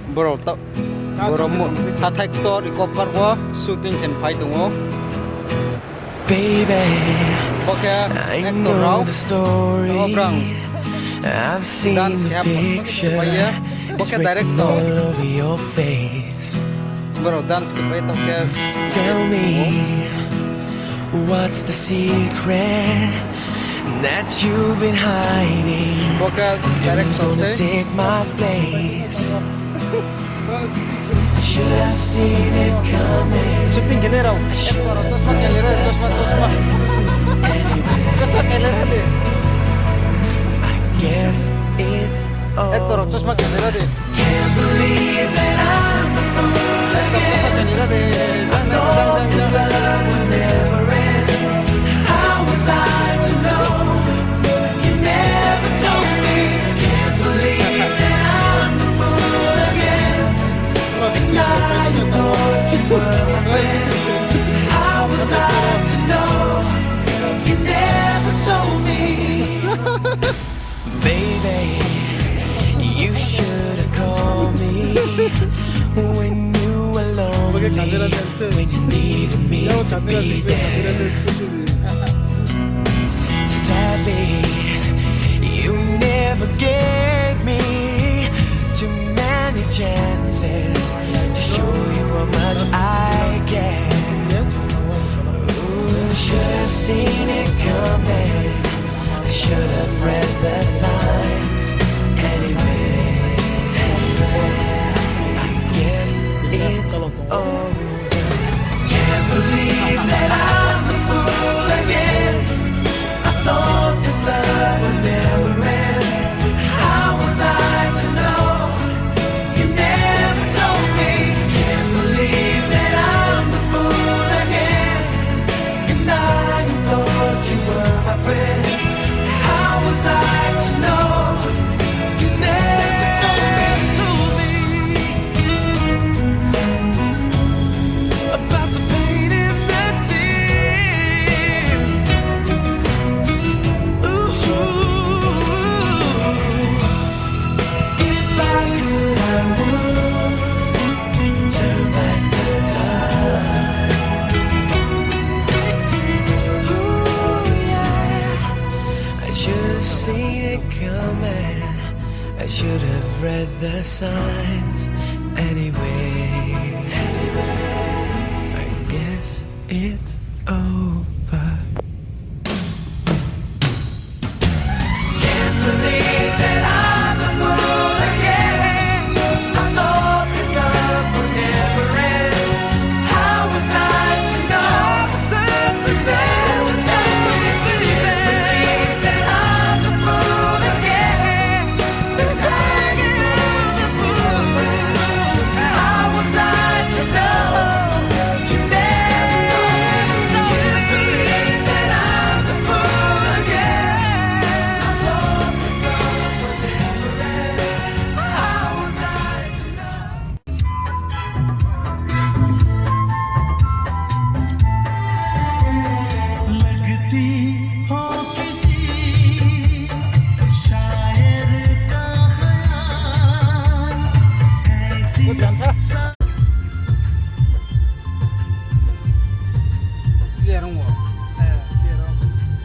Bro, bro, Hector recover ko shooting can fight mo. Baby, Okay, I Hector know raw. the story. Obrang I've seen dance the cap. picture. It's Okay, written director. all over your face. Bro, dance ke pa okay. Tell me, what's the secret that you've been hiding? Okay, Who's director gonna say. take my place? Should have seen it coming. Shooting gini raw. Hector, terus pakai lera, terus pakai lera deh. Guess it's Hector, all. terus pakai lera deh. Can't believe that I'm the fool again. Pakai lera deh. Thought this love would never end. How was I to know? You never told me. Can't believe that I'm the fool again. Now you thought you were my friend. How was I to know? You never told me. Baby, you should have called me when you were lonely, when you needed me to be there. Sadly, you never gave me too many chances to show you how much I care. Ooh, should have seen it coming. I should have read the signs. Anyway, I guess it's over. Can't believe that I'm the fool again. I thought this love would never end. How was I to know? You never told me. Can't believe that I'm the fool again. And I thought you were my friend. How was I to know? You never told me about the pain and the tears. Ooh, if I could, I would turn back the time. Ooh, yeah. I should have seen it coming. I should have read the signs. Anyway, I guess it's over. Can't believe that I'm the fool again. I thought this love would never end. How was I to know? You never told me. Can't believe that I'm the fool again. And I am the fool. How was I to know? You never told me. Can't believe that I'm the fool again. I thought this love would never end. How was I to know? लगती हो किसी शायर का ख्याल ऐसी Clear mo. Clear.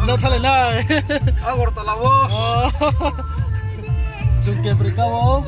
No sale nada, Agorta la voz. Chunque bricabo.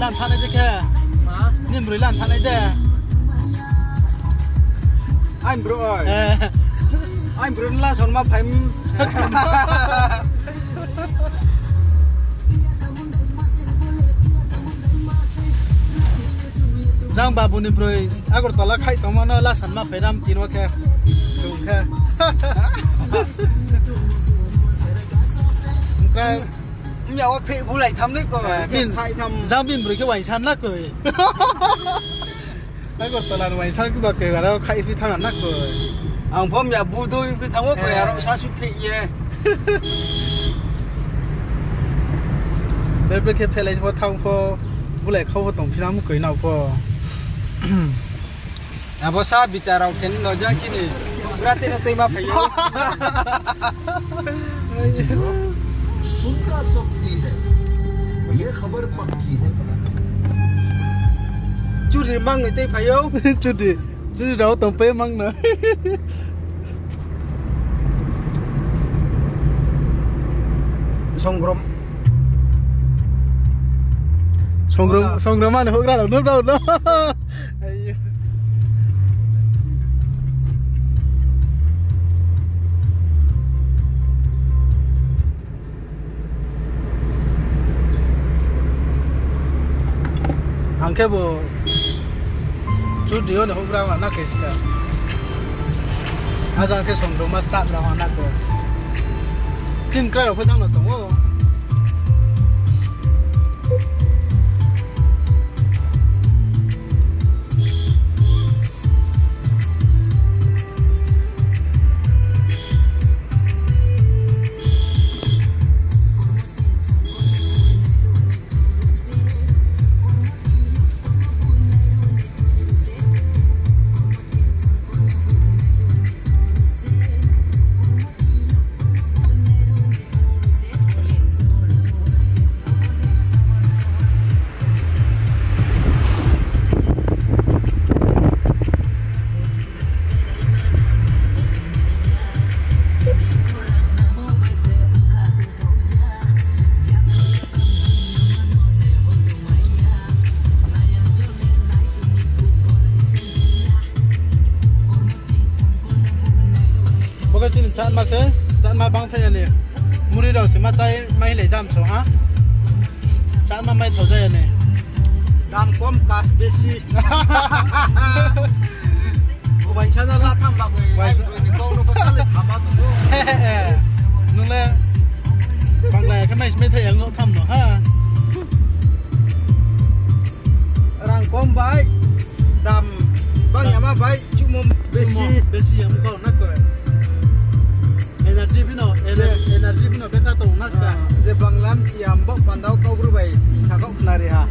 ล้านท่านไอ้แค่นี่บริล้านท่านไอ้เด้อ I'm bro เออ I'm bro ล่าสนมาไผ่ จังบาบุนิบรอยอากรตอละไข่ตอมันล่าสันมาไฟดำกินว่าแค่จุงแค่ใคร อย่าว่าเพลผู้ไหลทำได้ก่อนใครทำ จังบินบริแค่ไหวชันนักเลยอากรตอละไหวชันก็บอกเกี่ยวกับเราไข่พิธานักเลย ang phom ya bu doi pe thang wa ko ya ro sa su phe ye เบลเบลแค่เพลย์พอทำพอบุหรี่เข้าตรงพี่น้ำมุกเกยหนาวพอ a bo sa bicara ken no jang chi ni berarti na toi ma phe yo सुनता सकती है ये खबर पक्की है chu ri mang ni toi phe yo จุดดิเราต้องเป๊ะมั้งนะ songrom ส่งเรือมาในพวกเราเนาะหังแค่บ่จุดเดียวในพวกเราอ่ะนักเก็ตกันอาจารย์แค่ส่งเรือมาสตาร์ทเราหานักก็จิ้นใกล้เราเพื่อตั้งเราตรงว่าจันมาเสจันมาบางเทียนี่มุรีเราสิมาใจไม่เลยจำโซฮะจันมาไม่เท่าใจนี่ dam kom kas besi ko bai cha na la tham ba ai bro ni ko no ko sa le sa ba tu นู่นแหละบางแหล่ก็ไม่เท่ยังโง่ทำเนาะฮะ rang kom bai dam bang ya ma bai chu mom besi เบสิยังก็นักกว่า energy พี่น้อง energy พี่น้องเป็นตาตรงนักกัน je bang lam chi am bo pandau ko gru bai sa ko na re ha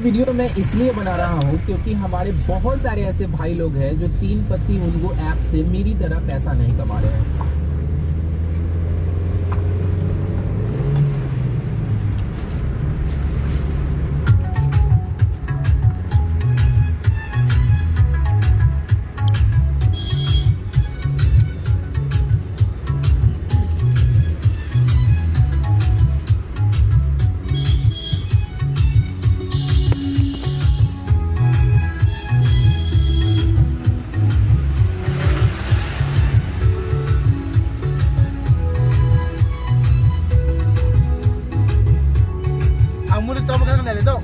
video मैं इसलिए बना रहा हूँ क्योंकि हमारे बहुत सारे ऐसे भाई लोग हैं जो 3 पत्ती उनको ऐप से मेरी तरह पैसा नहीं कमा रहे हैं। Ang murid tahu bukan kenal itu.